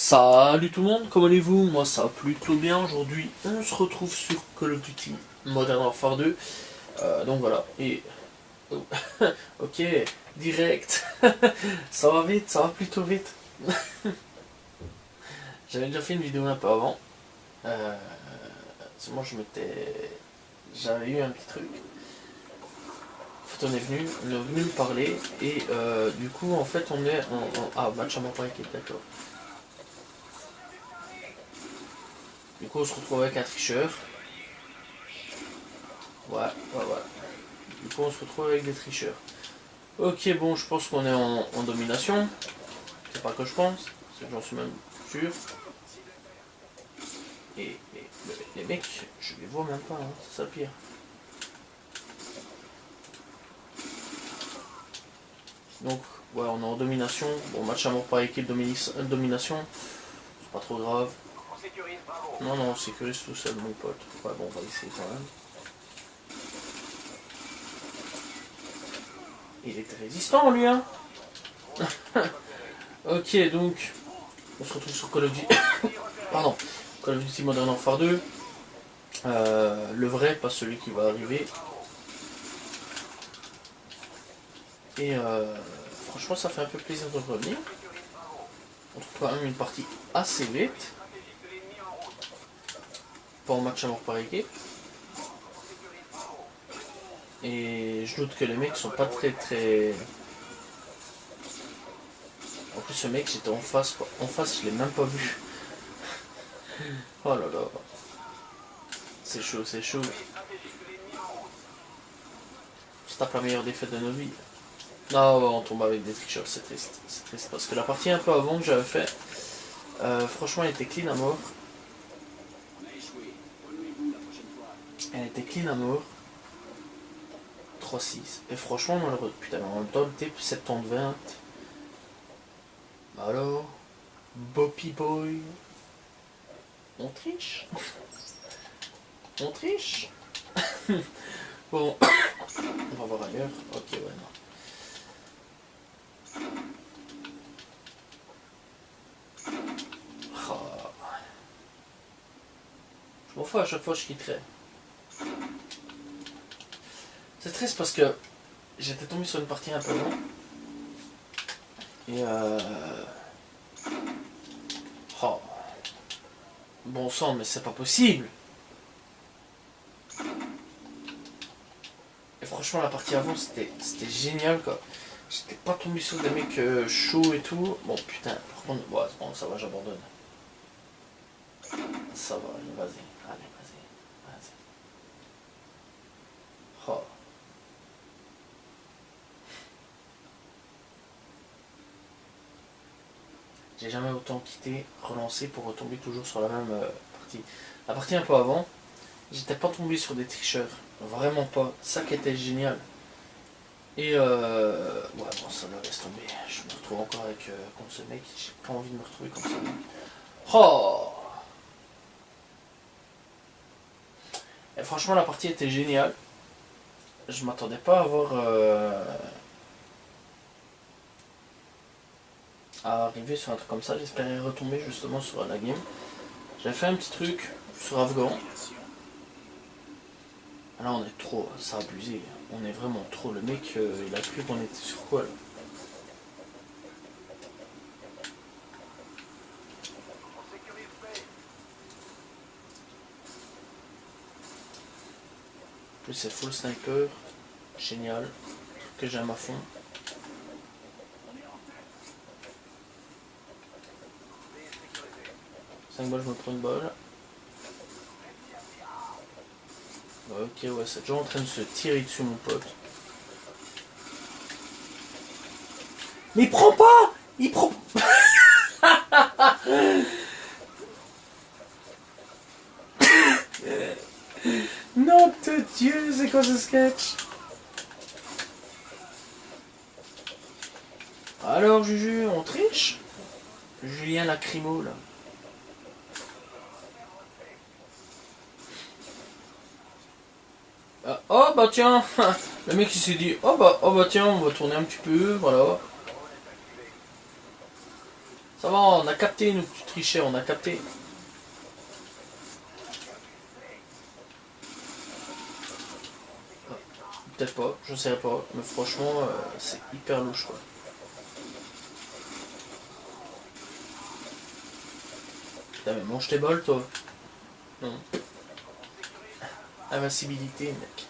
Salut tout le monde, comment allez-vous? Moi ça va plutôt bien. Aujourd'hui on se retrouve sur Call of Duty Modern Warfare 2. Donc voilà, et... oh, ok, direct. Ça va vite, ça va plutôt vite. J'avais déjà fait une vidéo un peu avant. Moi j'avais eu un petit truc. En fait on est venu me parler et du coup en fait on est Ah, match à mon point équipe, d'accord. Du coup on se retrouve avec un tricheur. Ouais. Du coup on se retrouve avec des tricheurs. Ok, bon, je pense qu'on est en domination. C'est pas que je pense, c'est que j'en suis même sûr. Et les mecs, je les vois même pas, hein, c'est ça le pire. Donc, ouais, on est en domination. Bon, match à mort par équipe, domination. C'est pas trop grave. Non, on sécurise tout seul, mon pote. Ouais, bon, on va essayer quand même. Il était résistant, lui, hein. Ok, donc, on se retrouve sur Call of Duty. Pardon, Call of Duty Modern Warfare 2. Le vrai, pas celui qui va arriver. Et franchement, ça fait un peu plaisir de revenir. On trouve quand même une partie assez vite. Pas en match à mort par équipe. Et je doute que les mecs sont pas très... En plus, ce mec, j'étais en face, quoi. En face, je l'ai même pas vu. Oh là là. C'est chaud, c'est chaud. On se tape la meilleure défaite de nos vies. Non, on tombe avec des tricheurs, c'est triste. C'est triste parce que la partie un peu avant que j'avais fait, franchement, elle était clean à mort. Elle était clean à mort. 3-6. Et franchement, malheureux. Putain, mais en même temps, le type 70-20. Alors, Boppy Boy. On triche. On triche. Bon, on va voir ailleurs. Ok, ouais, non. Oh. Je m'en fous, à chaque fois je quitterai. C'est triste parce que j'étais tombé sur une partie un peu longue. Et oh. Bon sang, mais c'est pas possible. Et franchement, la partie avant, c'était génial, quoi. J'étais pas tombé sur des mecs chauds et tout. Bon, putain, par contre, ouais, bon, ça va, j'abandonne. Ça va, vas-y, allez, vas-y. Oh. J'ai jamais autant quitté, relancé pour retomber toujours sur la même partie. La partie un peu avant, j'étais pas tombé sur des tricheurs. Vraiment pas. Ça qui était génial. Et ouais, bon, ça me laisse tomber. Je me retrouve encore avec contre ce mec. J'ai pas envie de me retrouver comme ça. Oh. Et franchement, la partie était géniale. Je m'attendais pas à avoir... à arriver sur un truc comme ça. J'espérais retomber justement sur la game. J'avais fait un petit truc sur Afghan. Là on est trop, ça a abusé. On est vraiment trop. Le mec, il a cru qu'on était sur quoi là? En plus c'est full sniper. Génial. Truc que j'aime à fond. Cinq balles, je me prends une balle. Ok, ouais, c'est déjà en train de se tirer dessus, mon pote. Mais il prend pas! Il prend... Nom de Dieu, c'est quoi ce sketch? Alors, Juju, on triche? Julien Lacrymo, là. Oh bah tiens, le mec il s'est dit oh bah tiens, on va tourner un petit peu, voilà. Ça va, on a capté, nous, tu trichais, on a capté. Peut-être pas, je sais pas, mais franchement, c'est hyper louche, quoi. Putain, mais mange tes bols, toi. Non. Invincibilité, mec.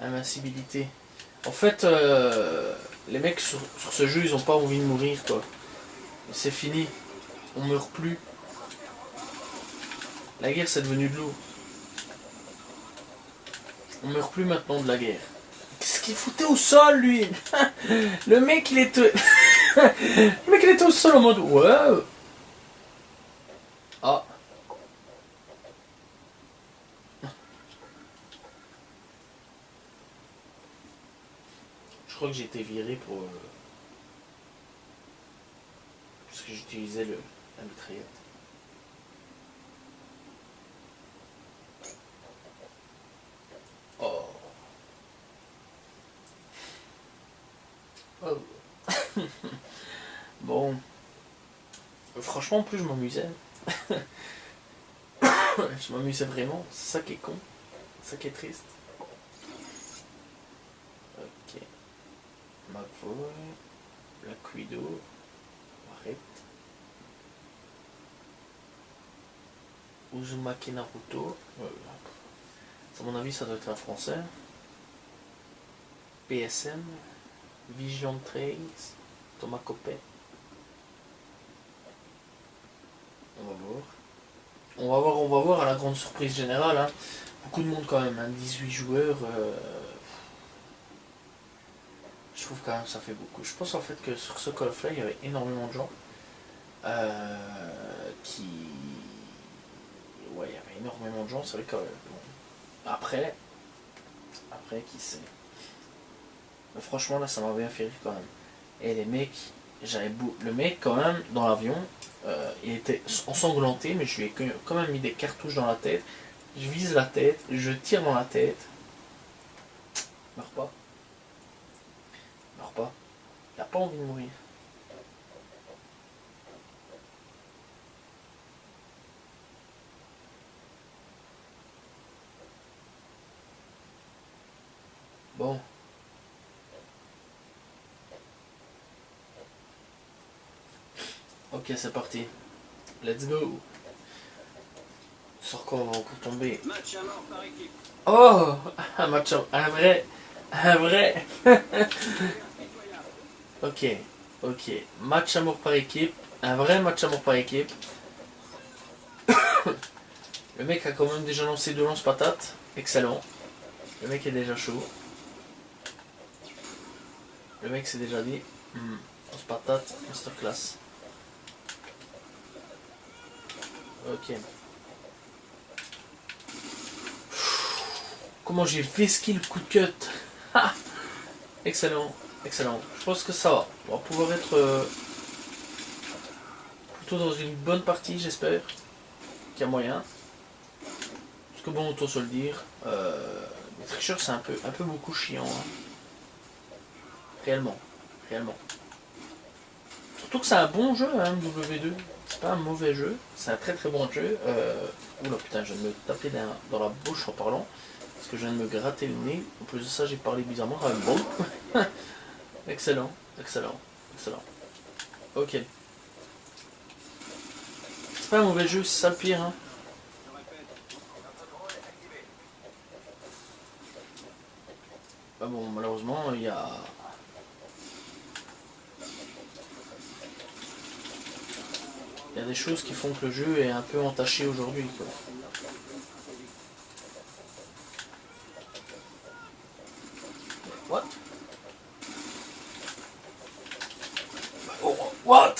Invincibilité. En fait, les mecs sur ce jeu, ils ont pas envie de mourir, quoi. C'est fini. On meurt plus. La guerre, c'est devenu de l'eau. On meurt plus maintenant de la guerre. Qu'est-ce qu'il foutait au sol, lui? Le mec, il était... Le mec, il était au sol en mode... Ouais. Ah. Je crois que j'ai été viré pour... parce que j'utilisais la mitraillette. Oh. Oh. Bon. Franchement, en plus, je m'amusais. Je m'amusais vraiment. C'est ça qui est con. C'est ça qui est triste. Ok. McVoy. La Quido. Arrête. Uzumaki Naruto. À mon avis, ça doit être un français. PSM. Vision Trace. Thomas Copet. On va voir à la grande surprise générale. Hein. Beaucoup de monde quand même, hein. 18 joueurs. Je trouve quand même ça fait beaucoup. Je pense en fait que sur ce Call of Play, il y avait énormément de gens qui... Ouais, il y avait énormément de gens. C'est vrai que... Bon. Après, qui sait. Mais franchement, là, ça m'a bien fait rire quand même. Et les mecs, le mec quand même, dans l'avion, il était ensanglanté, mais je lui ai quand même mis des cartouches dans la tête. Je vise la tête, je tire dans la tête. Meurs pas. Meurs pas. Il a pas envie de mourir. Bon. Ok, c'est parti. Let's go. Sur quoi on va encore tomber? Oh, un match un vrai. Un vrai. Ok, ok. Match amour par équipe. Un vrai match amour par équipe. Le mec a quand même déjà lancé 2 lance-patates. Excellent. Le mec est déjà chaud. Le mec s'est déjà dit lance-patate, masterclass. Ok. Comment j'ai fait skill coup de cut. Excellent, excellent. Je pense que ça va. On va pouvoir être plutôt dans une bonne partie, j'espère. Qu'il y a moyen. Parce que bon, autant se le dire, les tricheurs c'est un peu beaucoup chiant. Hein. Réellement, réellement. Surtout que c'est un bon jeu, hein, MW2. C'est pas un mauvais jeu, c'est un très très bon jeu. Oula putain, je viens de me taper dans la bouche en parlant. Parce que je viens de me gratter le nez. En plus de ça, j'ai parlé bizarrement quand même. Bon. Excellent, excellent, excellent. Ok. C'est pas un mauvais jeu, c'est ça le pire. Hein. Bah bon, malheureusement, il y a... Il y a des choses qui font que le jeu est un peu entaché aujourd'hui. What? Oh, what?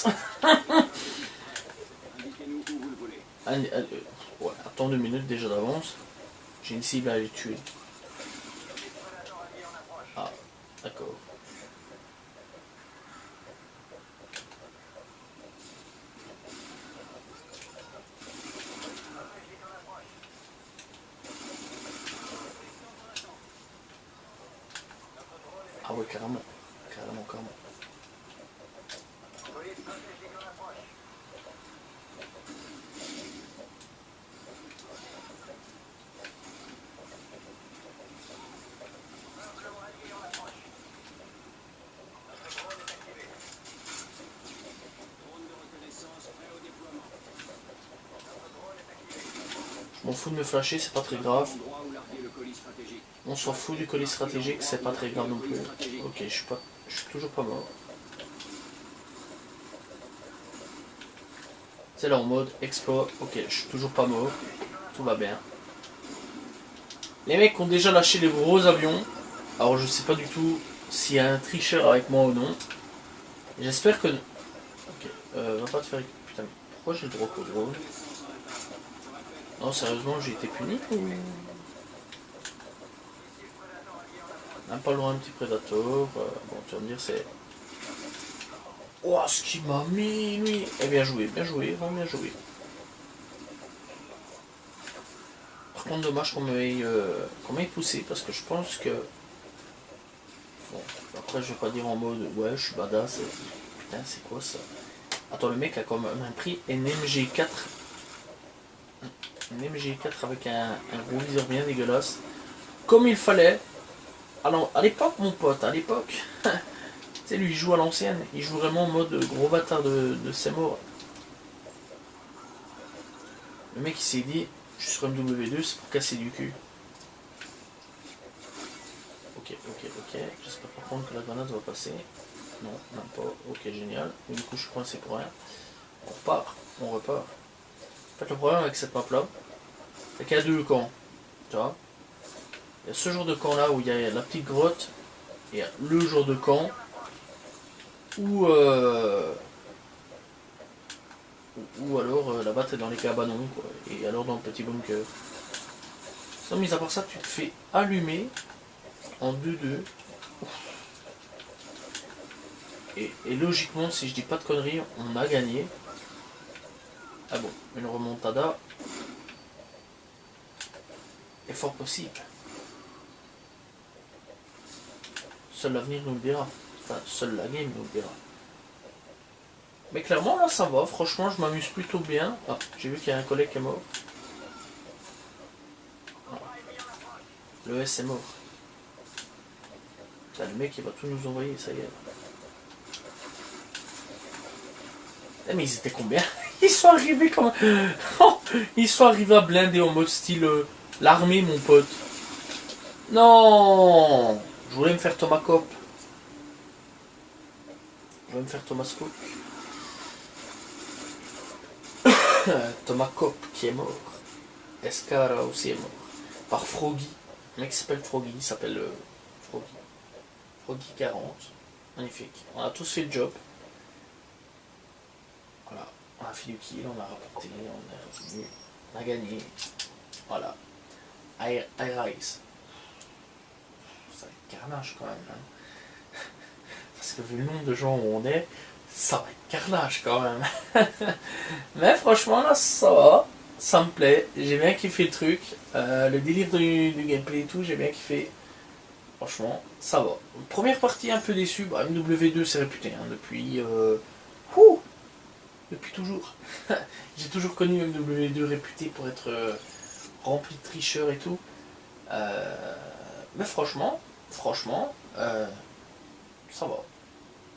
Ouais, attends 2 minutes déjà d'avance. J'ai une cible à aller tuer. Ah, d'accord. Ah ouais, carrément. Carrément, carrément. Je m'en fous de me flasher, c'est pas très grave. On s'en fout du colis stratégique, c'est pas très grave non plus. Ok, je suis toujours pas mort. C'est là en mode exploit. Ok, je suis toujours pas mort. Tout va bien. Les mecs ont déjà lâché les gros avions. Alors je sais pas du tout s'il y a un tricheur avec moi ou non. J'espère que... Ok, va pas te faire... Putain, pourquoi j'ai le droit au drone? Non, sérieusement, j'ai été puni ou... On n'a pas le droit à un petit prédateur. Bon, tu vas me dire, c'est... Oh, ce qu'il m'a mis, lui. Eh bien joué, vraiment bien joué. Par contre, dommage qu'on m'ait poussé, parce que je pense que... Bon, après, je vais pas dire en mode, ouais, je suis badass. Putain, c'est quoi ça? Attends, le mec a quand même pris un MG4. Un MG4 avec un gros viseur bien dégueulasse. Comme il fallait. Alors, à l'époque, mon pote, à l'époque... Tu sais, lui, il joue à l'ancienne. Il joue vraiment en mode gros bâtard de ses morts. Le mec, il s'est dit, je suis sur MW2, c'est pour casser du cul. Ok. J'espère par contre que la grenade va passer. Non, même pas. Ok, génial. Du coup, je suis coincé pour rien. On repart. En fait, le problème avec cette map-là, c'est qu'il y a deux camps. Tu vois? Il y a ce genre de camp-là où il y a la petite grotte. Et le genre de camp où... Ou alors là-bas t'es dans les cabanons quoi. Et alors dans le petit bunker. Sinon mis à part ça tu te fais allumer en 2-2. Et logiquement si je dis pas de conneries on a gagné. Ah bon, une remontada est fort possible. Seul l'avenir nous le dira. Enfin seule la game nous le dira. Mais clairement là ça va, franchement je m'amuse plutôt bien. Ah, j'ai vu qu'il y a un collègue qui est mort. Ah. Le S est mort. Là, le mec il va tout nous envoyer, ça y est. Eh, mais ils étaient combien? Ils sont arrivés comme... Oh, ils sont arrivés à blinder en mode style l'armée mon pote. Non, je voulais me faire Thomas Cop. Je voulais me faire Thomas Cop. Thomas Cop qui est mort. Escara aussi est mort. Par Froggy. Le mec qui s'appelle Froggy, il s'appelle Froggy. Froggy 40. Magnifique. On a tous fait le job. Voilà. On a fait du kill, on a rapporté, on est revenu. On a gagné. Voilà. I rise. Ça va être carnage quand même. Hein. Parce que vu le nombre de gens où on est, ça va être carnage quand même. Mais franchement là ça va, ça me plaît, j'ai bien kiffé le truc, le délire du gameplay et tout, j'ai bien kiffé. Franchement, ça va. Première partie un peu déçu, bah, MW2 c'est réputé hein, depuis toujours. J'ai toujours connu MW2 réputé pour être rempli de tricheurs et tout. Mais franchement, ça va.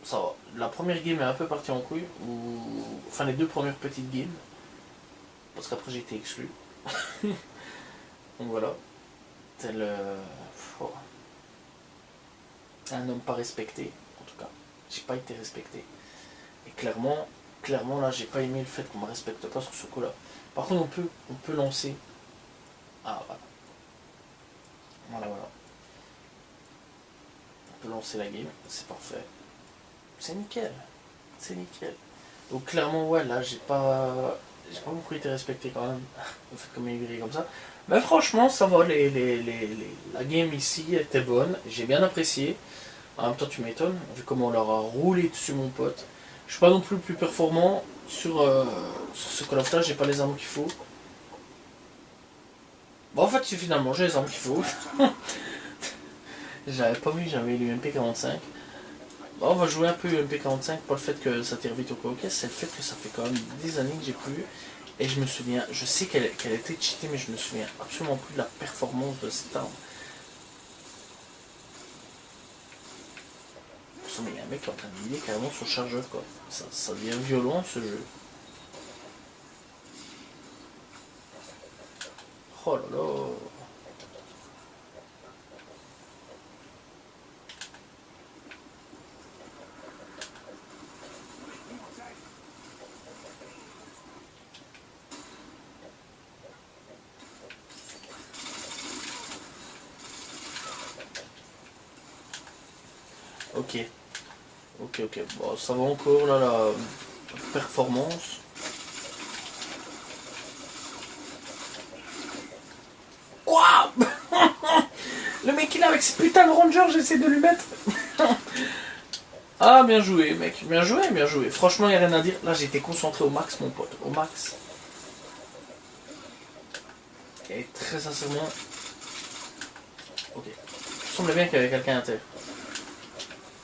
Ça va. La première game est un peu partie en couille, enfin les deux premières petites games, parce qu'après j'ai été exclu. Donc voilà. Tel un homme pas respecté, en tout cas. J'ai pas été respecté. Et clairement là j'ai pas aimé le fait qu'on me respecte pas sur ce coup là. Par contre on peut lancer. Ah voilà. On peut lancer la game, c'est parfait. C'est nickel. Donc clairement ouais là j'ai pas beaucoup été respecté quand même. Le fait qu'on m'ait viré comme ça. Mais franchement ça va, la game ici était bonne, j'ai bien apprécié. En même temps tu m'étonnes, vu comment on leur a roulé dessus mon pote. Je suis pas non plus le plus performant sur ce Call of Duty, j'ai pas les armes qu'il faut. Bon en fait finalement j'ai les armes qu'il faut. J'avais pas vu, j'avais l'UMP 45. Bon, on va jouer un peu MP45, pas le fait que ça tire vite au coquet, c'est le fait que ça fait quand même des années que j'ai plus eu. Et je me souviens, je sais qu'elle était cheatée, mais je me souviens absolument plus de la performance de cette arme. Mais il y a un mec qui est en train de vider carrément son chargeur, quoi. Ça devient violent ce jeu. Oh là là. Ok. Ok. Bon, ça va encore là, la performance. Quoi? Le mec il est avec ses putains de rangers, j'essaie de lui mettre. Ah, bien joué, mec. Bien joué. Franchement, il n'y a rien à dire. Là, j'ai été concentré au max, mon pote. Au max. Et très sincèrement... Ok. Il semblait bien qu'il y avait quelqu'un à terre.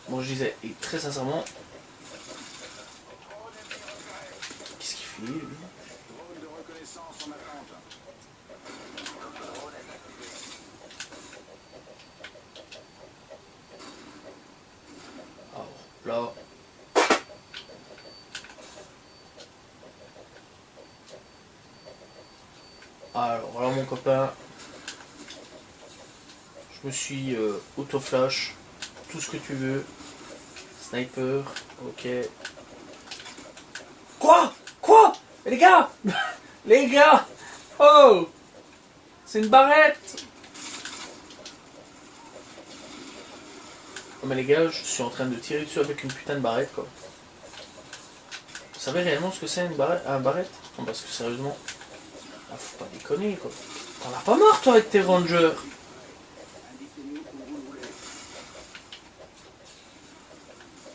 Bon, je disais, et très sincèrement... Qu'est-ce qu'il fait, lui? Alors, là... Alors, voilà mon copain. Je me suis auto-flash. Tout ce que tu veux. Sniper. Ok. Quoi? Les gars Les gars! Oh! C'est une barrette! Oh, mais les gars, je suis en train de tirer dessus avec une putain de barrette, quoi. Vous savez réellement ce que c'est une barrette? Un barrette? Non, parce que sérieusement... Ah, faut pas déconner, quoi. T'en as pas marre, toi, avec tes rangers?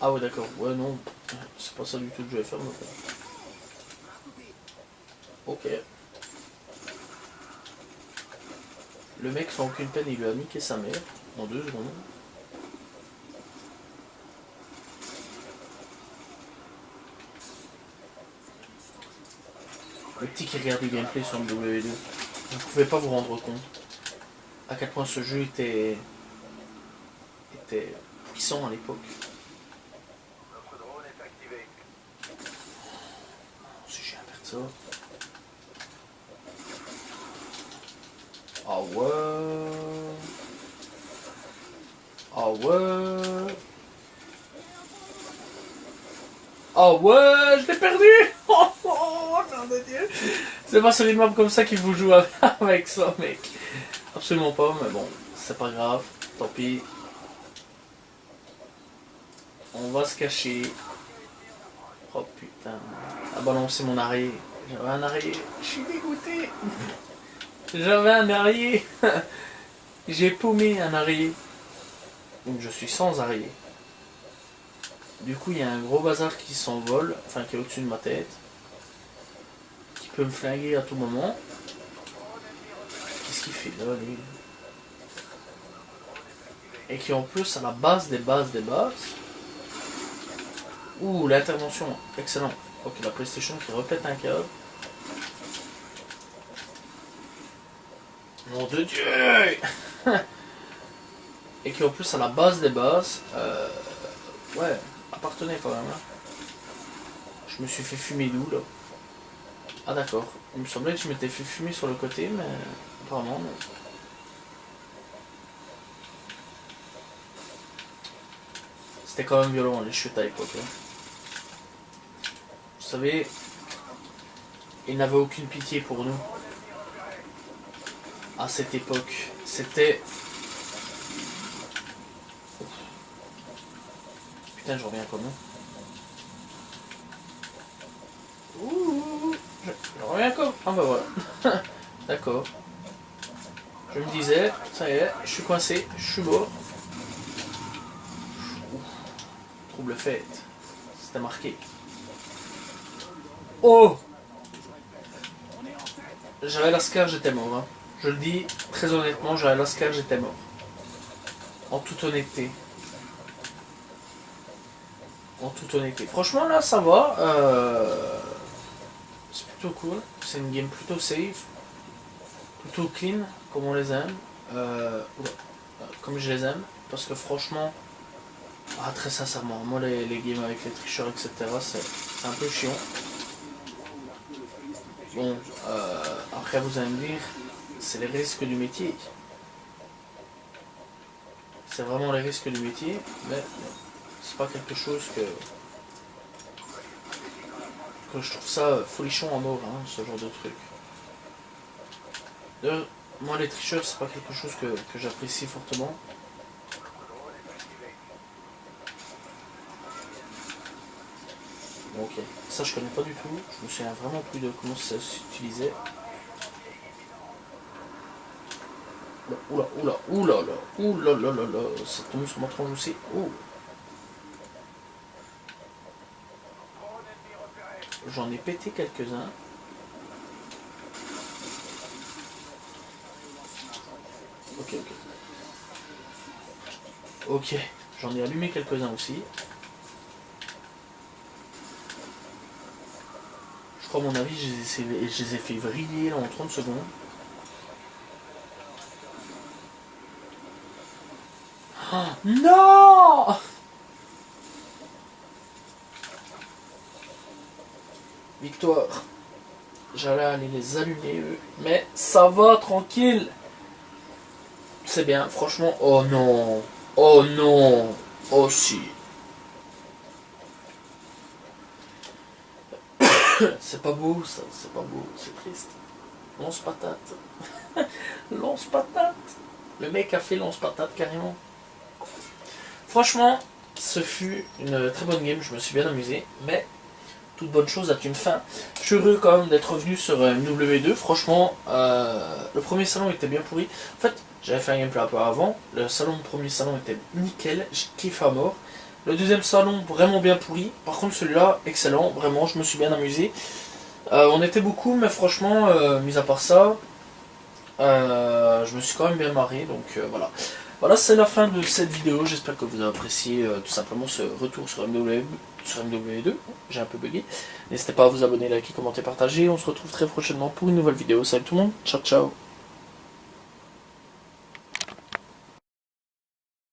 Ah ouais, d'accord. Ouais, non. C'est pas ça du tout que je vais faire, donc... Ok. Le mec, sans aucune peine, il lui a niqué sa mère. En 2 secondes. Le petit qui regarde du gameplay sur le W2. Vous ne pouvez pas vous rendre compte à quel point ce jeu était puissant à l'époque. Si j'ai un perso. Ah ouais. Ah ouais. Ah ouais, je l'ai perdu. Oh, nom de Dieu. C'est pas sur une map comme ça qu'il faut jouer avec ça, mec. Absolument pas, mais bon, c'est pas grave. Tant pis. On va se cacher. Oh putain. Ah bah non, c'est mon arrière. J'avais un arrière. Je suis dégoûté. J'avais un arrière. J'ai paumé un arrière. Donc je suis sans arrière. Du coup, il y a un gros bazar qui s'envole, enfin qui est au-dessus de ma tête. Qui peut me flinguer à tout moment. Qu'est-ce qu'il fait là, lui? Et qui en plus, à la base des bases. Ouh, l'intervention, excellent. Ok, la PlayStation qui repète un câble. Nom de Dieu. Et qui en plus, à la base des bases, ouais, appartenait quand même. Hein. Je me suis fait fumer d'où là? Ah d'accord, il me semblait que je m'étais fait fumer sur le côté, mais apparemment non. C'était quand même violent les chutes à l'époque. Hein. Vous savez, ils n'avaient aucune pitié pour nous. À cette époque, c'était... Putain, je reviens comment? Ouh, je reviens comme... Ah bah voilà. D'accord. Je me disais, ça y est, je suis coincé, je suis mort. Trouble fait. C'était marqué. Oh! J'avais l'ascar, j'étais mort. Hein. Je le dis très honnêtement, j'avais l'ascar, j'étais mort. En toute honnêteté. En toute honnêteté. Franchement, là, ça va. C'est plutôt cool. C'est une game plutôt safe. Plutôt clean, comme on les aime. Comme je les aime. Parce que franchement, très sincèrement, moi, les games avec les tricheurs, etc., c'est un peu chiant. Bon, après, vous allez me dire, c'est les risques du métier. C'est vraiment les risques du métier, mais c'est pas quelque chose que je trouve ça folichon à mort, hein, ce genre de truc. D'ailleurs, moi les tricheurs c'est pas quelque chose que j'apprécie fortement. Bon, ok, ça je connais pas du tout, je me souviens vraiment plus de comment ça s'utilisait. Oula, oula, oula, oula, oula, oula, oula, ça tombe sur ma tronche aussi. Oh. J'en ai pété quelques-uns. Ok, ok. Ok, j'en ai allumé quelques-uns aussi. Je crois à mon avis, je les ai fait vriller là, en 30 secondes. Oh, non! Victoire. J'allais aller les allumer eux. Mais ça va, tranquille. C'est bien, franchement. Oh non. Oh non. Oh si. C'est pas beau ça, c'est pas beau, c'est triste. Lance-patate. Lance-patate. Le mec a fait lance-patate carrément. Franchement, ce fut une très bonne game, je me suis bien amusé. Mais toute bonne chose a une fin. Je suis heureux quand même d'être revenu sur MW2. Franchement, le premier salon était bien pourri. En fait, j'avais fait un gameplay un peu avant. Le premier salon était nickel. Je kiffe à mort. Le deuxième salon, vraiment bien pourri. Par contre, celui-là, excellent. Vraiment, je me suis bien amusé. On était beaucoup, mais franchement, mis à part ça, je me suis quand même bien marré. Donc voilà. Voilà, c'est la fin de cette vidéo. J'espère que vous avez apprécié tout simplement ce retour sur MW2. J'ai un peu bugué. N'hésitez pas à vous abonner, liker, commenter, partager. On se retrouve très prochainement pour une nouvelle vidéo. Salut tout le monde. Ciao, ciao.